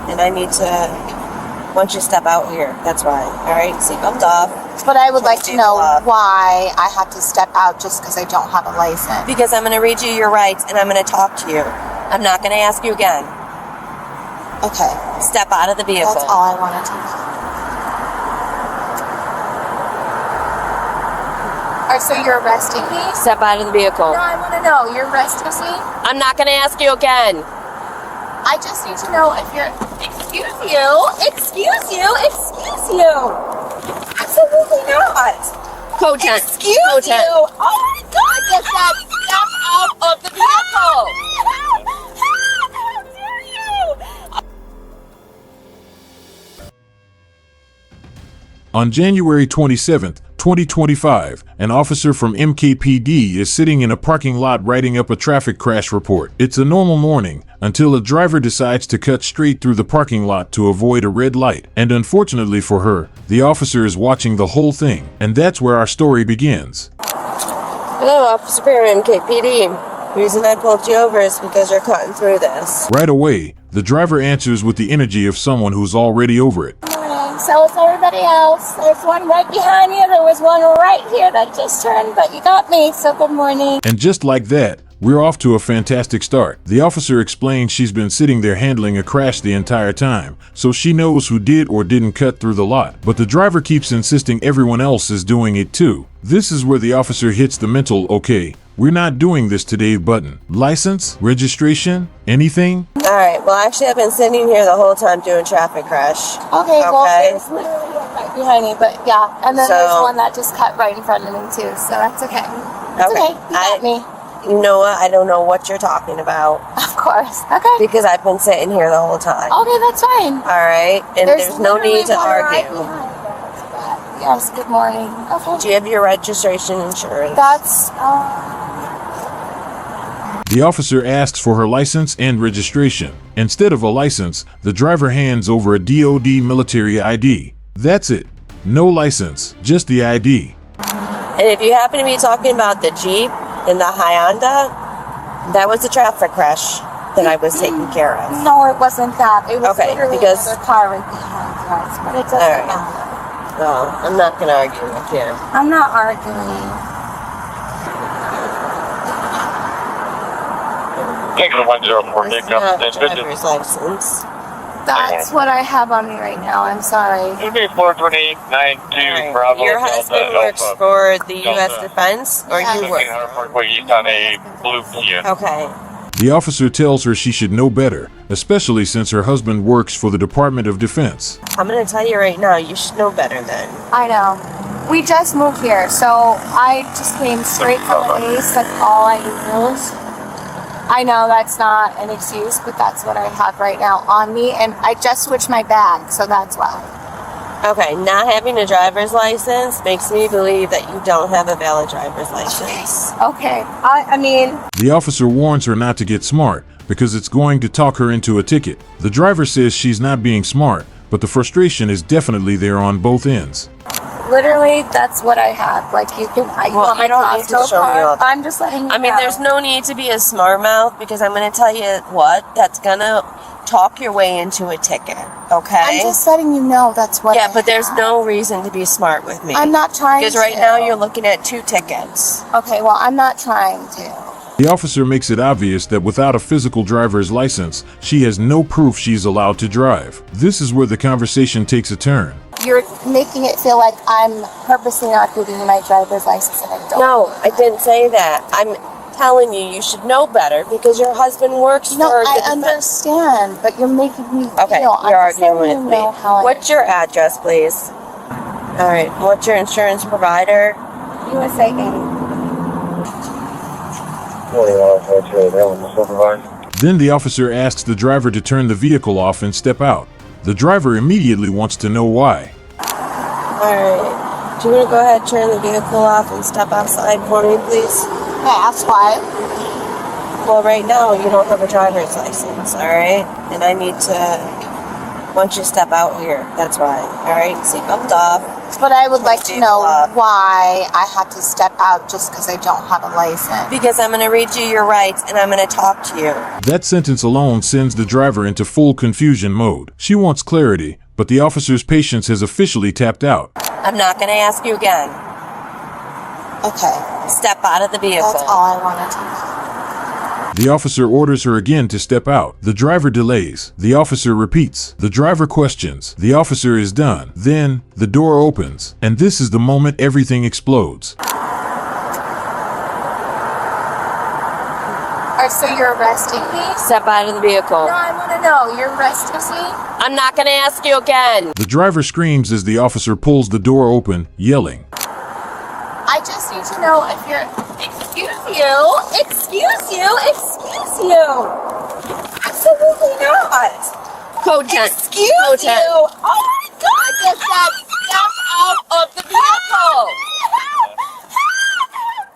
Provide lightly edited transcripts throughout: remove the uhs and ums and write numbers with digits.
And I need to, once you step out here, that's why. All right, seatbelt off. But I would like to know why I have to step out just because I don't have a license. Because I'm going to read you your rights and I'm going to talk to you. I'm not going to ask you again. Okay. Step out of the vehicle. That's all I wanted to know. Alright, so you're arresting me? Step out of the vehicle. No, I want to know. You're arresting me? I'm not going to ask you again. I just need to know if you're... Excuse you? Excuse you? Excuse you? Absolutely not. Co-tent. Excuse you? Oh my God! I just said step out of the vehicle. How dare you? On January 27th, 2025, an officer from MKPD is sitting in a parking lot writing up a traffic crash report. It's a normal morning until a driver decides to cut straight through the parking lot to avoid a red light. And unfortunately for her, the officer is watching the whole thing. And that's where our story begins. Hello, Officer from MKPD. The reason I pulled you over is because you're cutting through this. Right away, the driver answers with the energy of someone who's already over it. So is everybody else. There's one right behind you. There was one right here that just turned, but you got me, so good morning. And just like that, we're off to a fantastic start. The officer explains she's been sitting there handling a crash the entire time, so she knows who did or didn't cut through the lot. But the driver keeps insisting everyone else is doing it too. This is where the officer hits the mental, okay, we're not doing this today button. License? Registration? Anything? Alright, well actually I've been sitting here the whole time doing traffic crash. Okay, well there's literally one right behind me, but yeah. And then there's one that just cut right in front of me too, so that's okay. That's okay. You got me. You know what? I don't know what you're talking about. Of course. Okay. Because I've been sitting here the whole time. Okay, that's fine. Alright, and there's no need to argue. Yes, good morning. Okay. Do you have your registration insurance? That's, The officer asks for her license and registration. Instead of a license, the driver hands over a DOD military ID. That's it. No license, just the ID. And if you happen to be talking about the Jeep and the Hyundai, that was a traffic crash that I was taking care of. No, it wasn't that. It was okay, literally because another car right behind us, but it doesn't matter. No, I'm not going to argue with you. I'm not arguing. Thank you, 104 driver's license. That's what I have on me right now. I'm sorry. Okay, 42892 Bravo. Your husband works for the U.S. Defense, or you work? He's on a blue Kia. Okay. The officer tells her she should know better, especially since her husband works for the Department of Defense. I'm going to tell you right now, you should know better then. I know. We just moved here, so I just came straight from the base. That's all I use. I know that's not an excuse, but that's what I have right now on me, and I just switched my bag, so that's why. Okay, not having a driver's license makes me believe that you don't have a valid driver's license. Okay. I mean... The officer warns her not to get smart, because it's going to talk her into a ticket. The driver says she's not being smart, but the frustration is definitely there on both ends. Literally, that's what I have. Like, you can... Well, you don't need to show me all that. I'm just letting you know. I mean, there's no need to be a smart mouth, because I'm going to tell you what, that's going to talk your way into a ticket, okay? I'm just letting you know that's what Yeah, but there's no reason to be smart with me. I'm not trying to. Because right now you're looking at 2 tickets. Okay, well, I'm not trying to. The officer makes it obvious that without a physical driver's license, she has no proof she's allowed to drive. This is where the conversation takes a turn. You're making it feel like I'm purposely not giving you my driver's license and I don't. No, I didn't say that. I'm telling you, you should know better because your husband works for the I defense. understand, but you're making me Okay, feel. you're arguing with me. What's your address, please? All right, what's your insurance provider? USA 80. Then the officer asks the driver to turn the vehicle off and step out. The driver immediately wants to know why. Alright, do you want to go ahead and turn the vehicle off and step outside for me, please? That's why. Well, right now you don't have a driver's license, alright? And I need to, once you step out here, that's why. Alright, seatbelt off. But I would like to know why I have to step out just because I don't have a license. Because I'm going to read you your rights and I'm going to talk to you. That sentence alone sends the driver into full confusion mode. She wants clarity, but the officer's patience has officially tapped out. I'm not going to ask you again. Okay. Step out of the vehicle. That's all I wanted to know. The officer orders her again to step out. The driver delays. The officer repeats. The driver questions. The officer is done. Then, the door opens. And this is the moment everything explodes. Alright, so you're arresting me? Step out of the vehicle. No, I want to know. You're arresting me? I'm not going to ask you again. The driver screams as the officer pulls the door open, yelling. I just need to know if you're... Excuse you? Excuse you? Excuse you? Absolutely not. Code 10. Excuse Code 10. you? Oh my God! I just said step out of the vehicle. How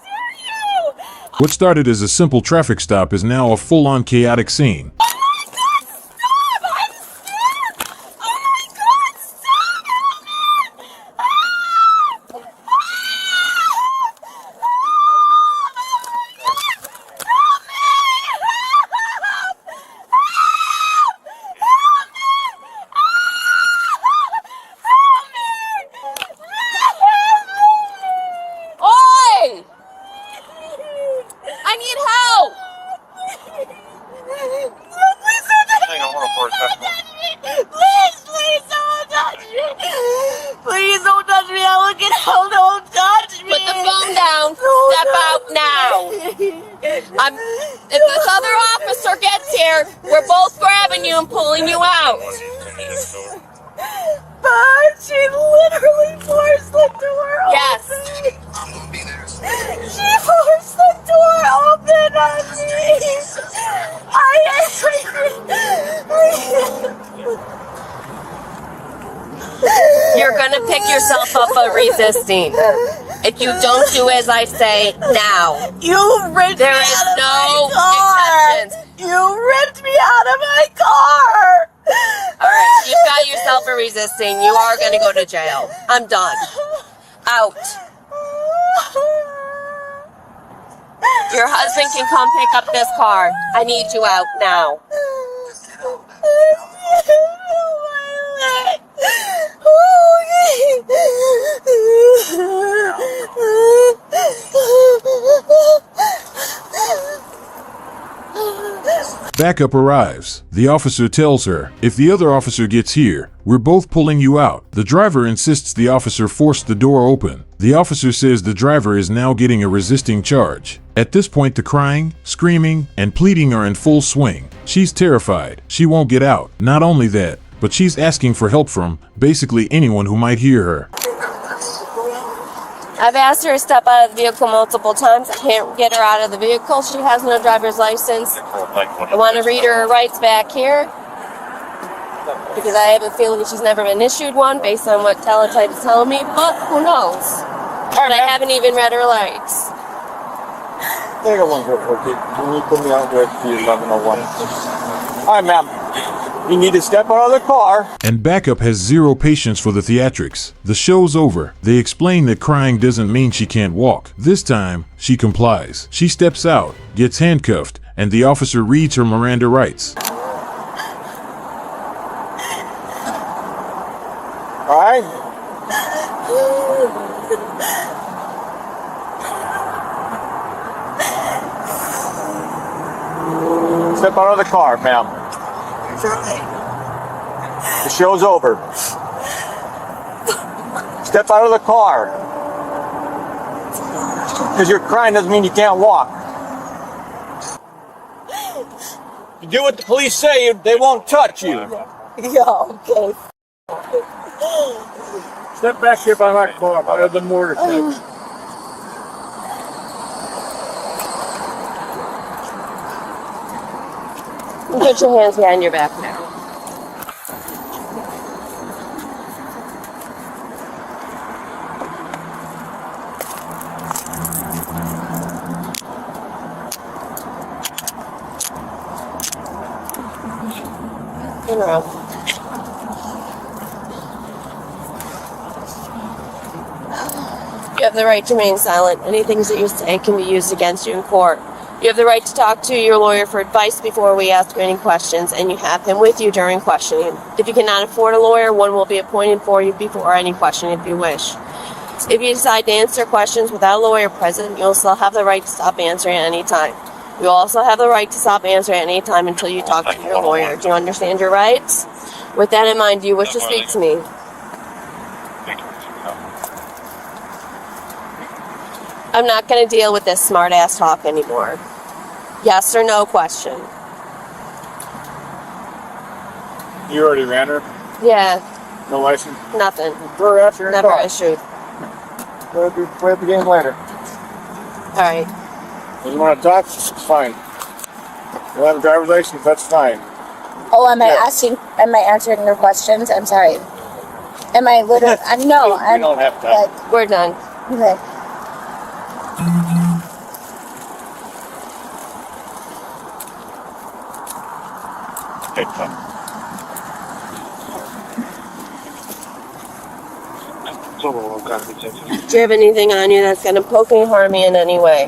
dare you? What started as a simple traffic stop is now a full-on chaotic scene. Oh my God! Stop! I'm scared! Oh my God! Stop! Oi! I need help. Hang on, hold on for a second. Please don't touch me! Please don't touch me! I look at hell, don't touch me! Put the phone down. Step out now. If this other officer gets here, we're both grabbing you and pulling you out. But she literally forced the door open. Yes. She forced the door open on me. You're gonna pick yourself up for resisting. If you don't do as I say now, You ripped there me is out of no my car. exceptions. You ripped me out of my car. All right, you've got yourself for resisting. You are gonna go to jail. I'm done. Out. Your husband can come pick up this car. I need you out now. Backup arrives. The officer tells her, if the other officer gets here, we're both pulling you out. The driver insists the officer forced the door open. The officer says the driver is now getting a resisting charge. At this point, the crying, screaming, and pleading are in full swing. She's terrified. She won't get out. Not only that, but she's asking for help from basically anyone who might hear her. I've asked her to step out of the vehicle multiple times. I can't get her out of the vehicle. She has no driver's license. I want to read her rights back here because I have a feeling she's never been issued one based on what teletype is telling me, but who knows? But I haven't even read her rights. I got one here for you. Can you put me out with the 1101? All right, ma'am. You need to step out of the car. And Backup has zero patience for the theatrics. The show's over. They explain that crying doesn't mean she can't walk. This time, she complies. She steps out, gets handcuffed, and the officer reads her Miranda rights. All right? Step out of the car, ma'am. The show's over. Step out of the car. Because you're crying doesn't mean you can't walk. You do what the police say, they won't touch you. Yeah, okay. Step back here by my car, by the motorcycle. Put your hands behind your back now. Turn around. You have the right to remain silent. Any things that you say can be used against you in court. You have the right to talk to your lawyer for advice before we ask any questions, and you have him with you during questioning. If you cannot afford a lawyer, one will be appointed for you before any questioning if you wish. If you decide to answer questions without a lawyer present, you'll still have the right to stop answering at any time. You also have the right to stop answering at any time until you talk to your lawyer. Do you understand your rights? With that in mind, do you wish to speak to me? I'm not going to deal with this smart-ass talk anymore. Yes or no question. You already ran her? Yeah, No license? nothing. Throw her out here and Never talk. issued. Play the game later. All right. If you want to talk, it's fine. You have a driver's license, that's fine. Oh, am I answering your questions? I'm sorry. Am I literally, no, We I'm don't have time. like, We're done. okay. Okay, come. Do you have anything on you that's going to poke me, harm me in any way?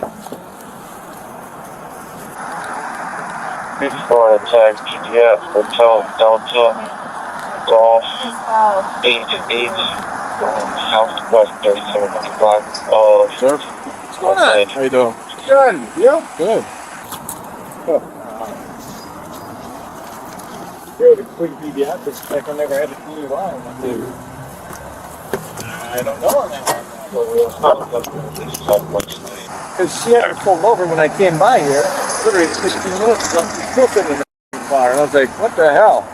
Before attack GPS, Hotel Delta Golf 88 Southwest 37 block of Sir? What's going on? Okay. How you doing? Good. You? Good. Good. A quick pediatrics check. I never had to pull you on. I don't know on that one. Because she hadn't pulled over when I came by here. Literally 15 minutes left. She's still sitting in the car. And I was like, what the hell?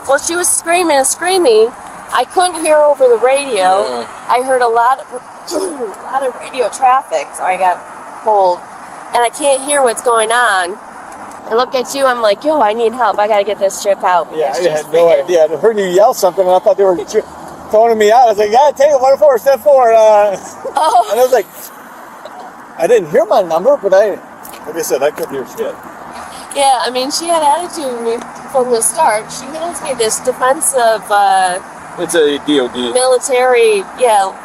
Well, she was screaming and screaming. I couldn't hear over the radio. I heard a lot of radio traffic, so I got pulled. And I can't hear what's going on. I look at you, I'm like, yo, I need help. I got to get this trip out. Yeah, It's I just had no freaking- idea. I heard you yell something, and I thought they were phoning me out. I was like, yeah, take it, 104, step forward. And Oh, I was like, I didn't hear my number, but like I said, I couldn't hear shit. yeah, I mean, she had attitude with me from the start. She hands me this defensive It's a DOD. military, yeah.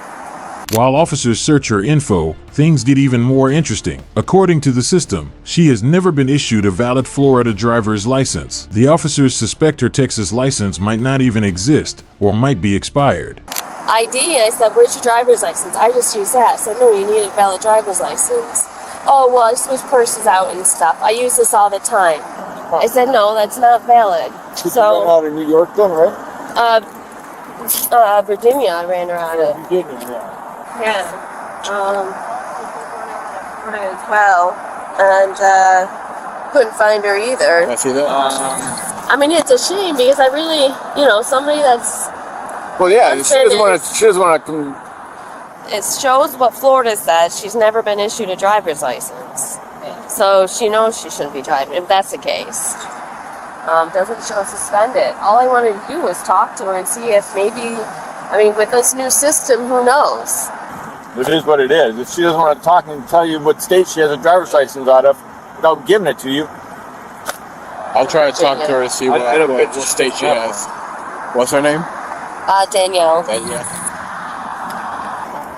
While officers search her info, things get even more interesting. According to the system, she has never been issued a valid Florida driver's license. The officers suspect her Texas license might not even exist or might be expired. ID, I said, where's your driver's license? I just used that. I said, no, you need a valid driver's license. Oh, well, I switch purses out and stuff. I use this all the time. I said, no, that's not valid. She's so, out of New York then, right? Virginia, I ran her out of. Virginia, yeah. Yeah. As well. And, couldn't find her either. I see that. I mean, it's a shame because I really, somebody that's, Well, yeah, she doesn't want to. it shows what Florida says. She's never been issued a driver's license. So she knows she shouldn't be driving, if that's the case. Doesn't show suspended. All I wanted to do was talk to her and see if maybe, with this new system, who knows? It is what it is. If she doesn't want to talk and tell you what state she has a driver's license out of without giving it to you, I'll try to talk to her and see what state she has. What's her name? Danielle. Yeah.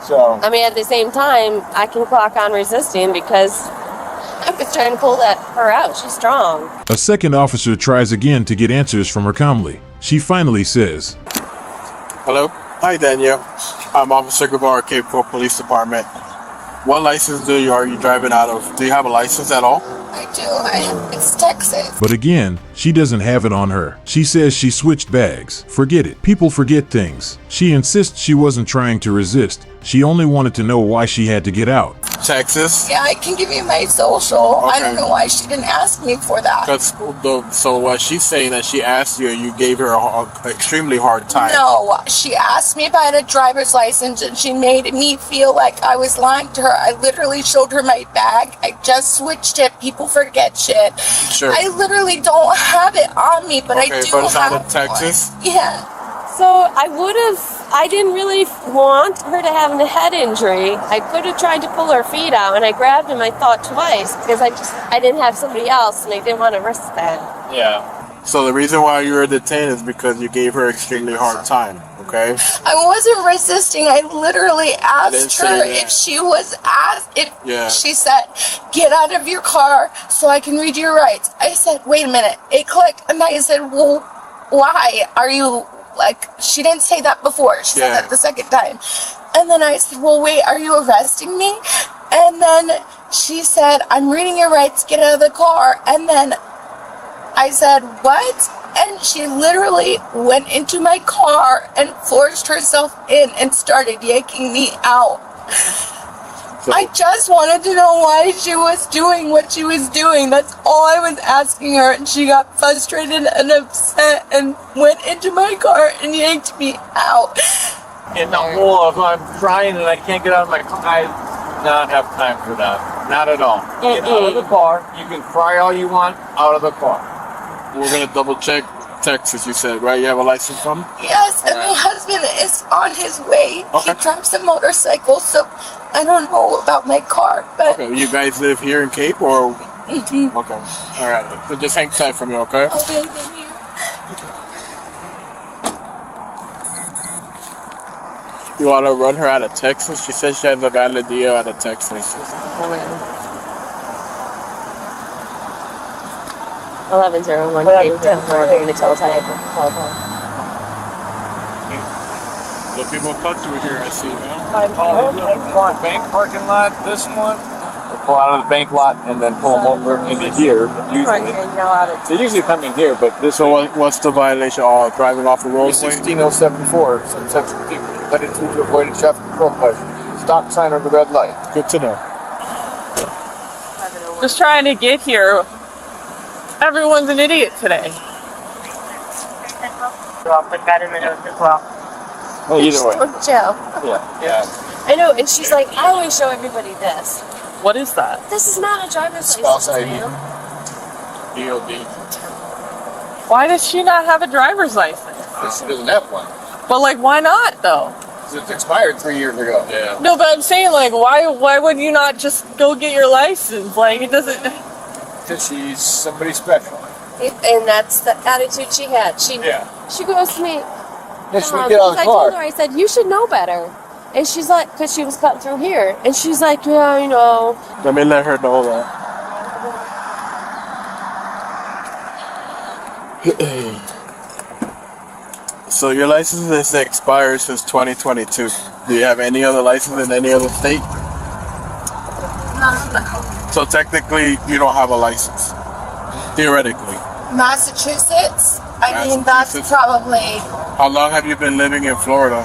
so At the same time, I can clock on resisting because I was trying to pull her out. She's strong. A second officer tries again to get answers from her calmly. She finally says, Hello? Hi, Danielle. I'm Officer Guevara, Cape Coral Police Department. What license are you driving out of? Do you have a license at all? I do. It's Texas. but again, she doesn't have it on her. She says she switched bags. Forget it. People forget things. She insists she wasn't trying to resist. She only wanted to know why she had to get out. Texas? Yeah, I can give you my social. I don't know why she didn't ask me for that. So what she's saying that she asked you, you gave her an extremely hard time. No, she asked me if I had a driver's license and she made me feel like I was lying to her. I literally showed her my bag. I just switched it. People forget shit. Sure. I literally don't have it on me, but I do but it's out have of Texas? one. Yeah. So I didn't really want her to have a head injury. I could have tried to pull her feet out, and I grabbed him, I thought twice, because I didn't have somebody else, and I didn't want to risk that. Yeah. So the reason why you were detained is because you gave her extremely hard time. Okay. I wasn't resisting. I literally didn't asked say her that. if she was asked. If Yeah. she said, "Get out of your car so I can read your rights." I said, "Wait a minute." It clicked, and I said, "Well, why are you like?" She didn't say that before. She said Yeah. that the second time, and then I said, "Well, wait, are you arresting me?" And then she said, "I'm reading your rights. Get out of the car." And then I said, "What?" And she literally went into my car and forced herself in and started yanking me out. So, I just wanted to know why she was doing what she was doing. That's all I was asking her. And she got frustrated and upset and went into my car and yanked me out. In the hole, if I'm trying and I can't get out of my car, I do not have time for that. Not at all. Get out of the car. You can cry all you want out of the car. we're gonna double check Texas. You said, right? You have a license from? Yes, and my husband is on his way. Okay. He drives a motorcycle, so I don't know about my car, but Okay. You guys live here in Cape, or? Okay. All right. So just hang tight for me, okay? okay, thank you. You want to run her out of Texas? She says she has a valid deal out of Texas. 1101 Cape Town. We're going to tell us I have to call them. The people cut through here, I see now. Bank parking lot, this one. They pull out of the bank lot and then pull them over into here. Usually, they usually come in here, but this So what's the violation? Oh, driving off the roadway? 16074, some text people. Let it to avoid a traffic control violation. Stop sign on the red light. Good to know. Just trying to get here. Everyone's an idiot today. I'll put that in the notes as well. Oh, either way. Joe. Yeah. I know, and she's like, I always show everybody this. What is that? This is not a driver's Spouse license, ID. ma'am. DOD. Why does she not have a driver's license? She doesn't have one. But like, why not though? It's expired 3 years ago. Yeah. No, but I'm saying like, why would you not just go get your license? Like, it doesn't. Because she's somebody special. And that's the attitude she had. She goes to me, Yes, we get out of the I told her, car. I said, you should know better. And she's like, because she was cutting through here. And she's like, yeah, you know. Let me let her know that. So your license is expired since 2022. Do you have any other license in any other state? So technically, you don't have a license. Theoretically. Massachusetts? I mean, that's Massachusetts. probably, How long have you been living in Florida?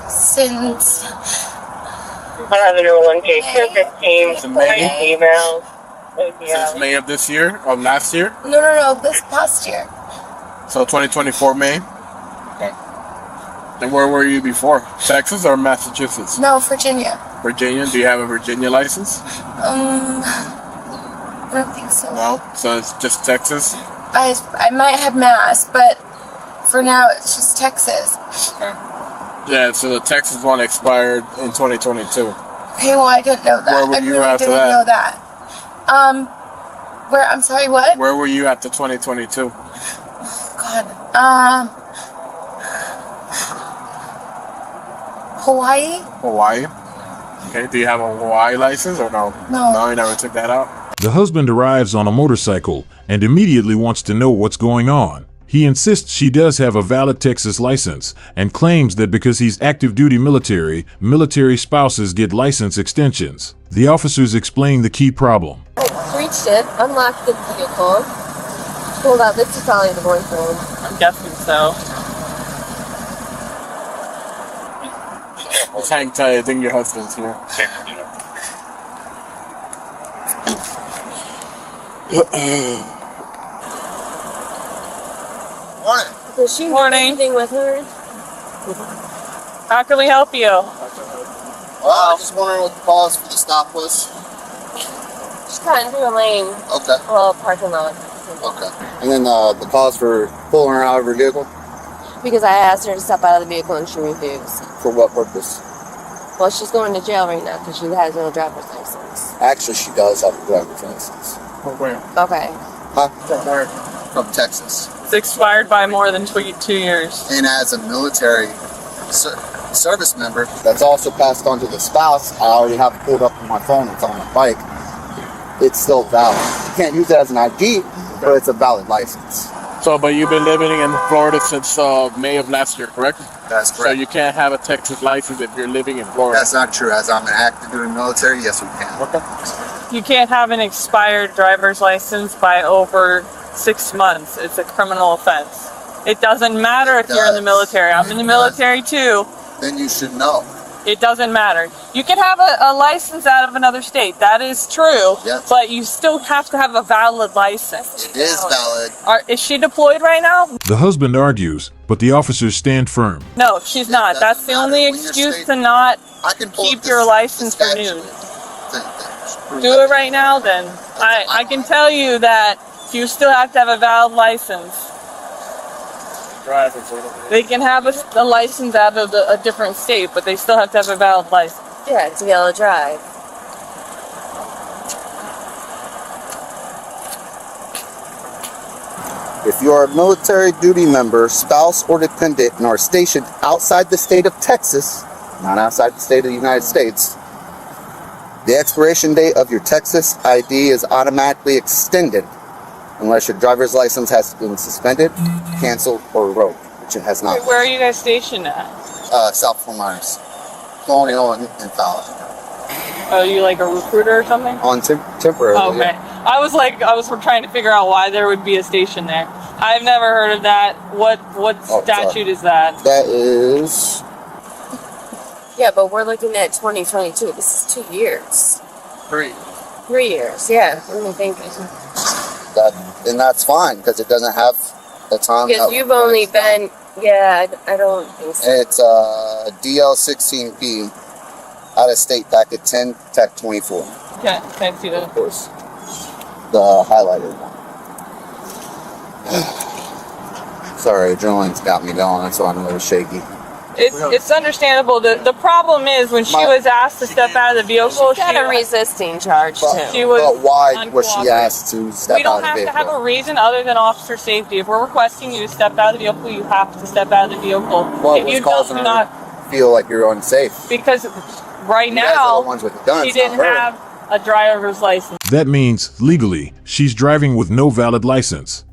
since 1101 Cape May. 15. Since May? Emails. Since May of this year? Of last year? No, this past year. So 2024 May? Okay. And where were you before? Texas or Massachusetts? No, Virginia. Virginia? Do you have a Virginia license? I don't think so. No. So it's just Texas? I might have Mass, but for now it's just Texas. Yeah, so the Texas one expired in 2022. Okay, well I didn't know that. Where were I you really after didn't that? know that. Where? I'm sorry. What? Where were you after 2022? God. Hawaii? Hawaii? Okay, do you have a Hawaii license or no? No. No, you never took that out? The husband arrives on a motorcycle and immediately wants to know what's going on. He insists she does have a valid Texas license and claims that because he's active duty military, military spouses get license extensions. The officers explain the key problem. I reached it, unlocked the vehicle, pulled out. This is probably the boyfriend. I'm guessing so. Just hang tight, I think your husband's here. Does she have Morning. anything with her? How can we help you? Well, I was just wondering what the cause for the stop was. She's cutting through a lane. Okay. Well, parking lot. Okay. And then the cause for pulling her out of her vehicle? Because I asked her to step out of the vehicle and she refused. For what purpose? Well, she's going to jail right now because she has no driver's license. Actually, she does have a driver's license. Oh, where? Okay. Huh? From Texas. It's expired by more than 2 years. And as a military service member, that's also passed on to the spouse. I already have it pulled up on my phone. It's on my bike. It's still valid. You can't use it as an ID, but it's a valid license. So, but you've been living in Florida since May of last year, correct? That's So correct. you can't have a Texas license if you're living in Florida. That's not true. As I'm an active duty military, yes, we can. Okay. You can't have an expired driver's license by over 6 months. It's a criminal offense. It doesn't matter if you're in the military. I'm in the military too. Then you should know. It doesn't matter. You can have a license out of another state. That is true. Yes. But you still have to have a valid license. It is valid. Is she deployed right now? The husband argues, but the officers stand firm. No, she's not. That's the only When you're excuse state- to not I can pull keep up your this- license this statute. renewed. Do it right now then. I can tell you that you still have to have a valid license. They can have a license out of a different state, but they still have to have a valid license. Yeah, to be able to drive. If you are a military duty member, spouse, or dependent and are stationed outside the state of Texas, not outside the state of the United States, the expiration date of your Texas ID is automatically extended unless your driver's license has been suspended, canceled, or revoked, which it has not. Where are you guys stationed at? South Fort Myers. Colonial and Fowler. Are you like a recruiter or something? On temporary. Okay. Yeah. I was trying to figure out why there would be a station there. I've never heard of that. What statute is that? That is... Yeah, but we're looking at 2022. This is 2 years. 3. 3 years, yeah. What do you think? And that's fine, because it doesn't have the time. Because you've only been, yeah, I don't think so. It's DL16B, out of state packet 10, tech 24. Okay, can't see that. Of course. The highlighted one. Sorry, adrenaline's got me going, that's why I'm a little shaky. It's understandable. The problem is when she was asked to step out of the vehicle, She got a resisting charge, too. She was But why was she uncooperative. asked to step We don't out of the have to vehicle? have a reason other than officer safety. If we're requesting you to step out of the vehicle, you have to step out of the vehicle. What If was you causing do her not, to feel like you're unsafe? because right You guys are now the ones with the guns, she didn't not her. have a driver's license. That means, legally, she's driving with no valid license.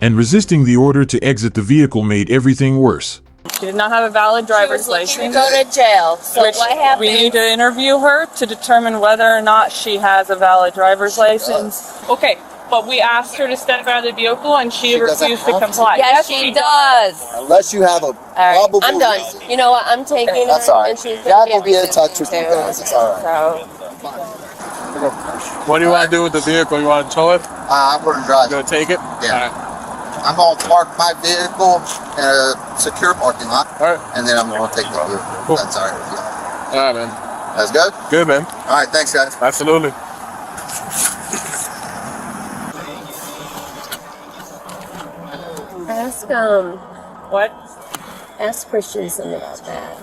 And resisting the order to exit the vehicle made everything worse. She did not have a valid driver's She license. go to jail. So Which what happened? we need to interview her to determine whether or not she has a valid driver's license. Okay, but we asked her to step out of the vehicle and she doesn't refused to have to. comply. Yes, she does. Unless you have a All right, probable I'm done. reason. You know what? I'm taking That's her, all right. and she's God gonna will be in touch with you too. guys. It's all right. So, What do you want to do with the vehicle? You want to tow it? I'm going to drive. You going to take it? Yeah. I'm going to park my vehicle in a secure parking lot, All right. and then I'm going to take the vehicle. Cool. That's all right with you. All right, man. That's good? Good, man. All right, thanks, guys. Absolutely. What? ask Christensen about that.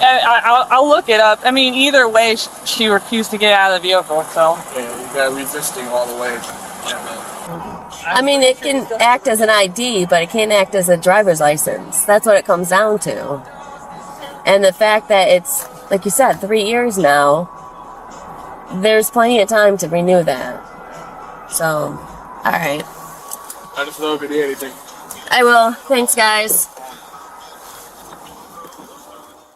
I'll look it up. I mean, either way, she refused to get out of the vehicle, so. Yeah, you got resisting all the way. I mean, it can act as an ID, but it can't act as a driver's license. That's what it comes down to. And the fact that it's, like you said, 3 years now, there's plenty of time to renew that. So, all right. I just know if you need anything. I will. Thanks, guys.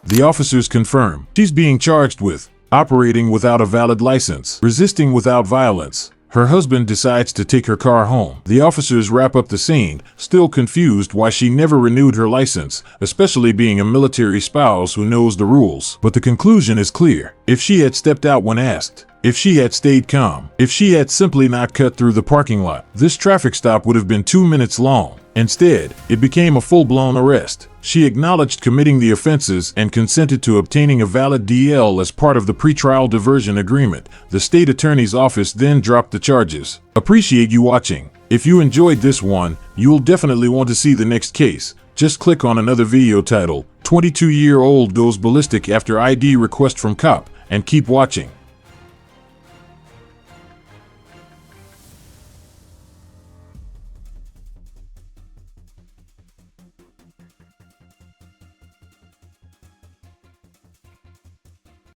The officers confirm she's being charged with operating without a valid license, resisting without violence. Her husband decides to take her car home. The officers wrap up the scene, still confused why she never renewed her license, especially being a military spouse who knows the rules. But the conclusion is clear. If she had stepped out when asked, if she had stayed calm, if she had simply not cut through the parking lot, this traffic stop would have been 2 minutes long. Instead, it became a full-blown arrest. She acknowledged committing the offenses and consented to obtaining a valid DL as part of the pretrial diversion agreement. The state attorney's office then dropped the charges. Appreciate you watching. If you enjoyed this one, you'll definitely want to see the next case. Just click on another video titled, 22-year-old goes ballistic after ID request from cop, and keep watching.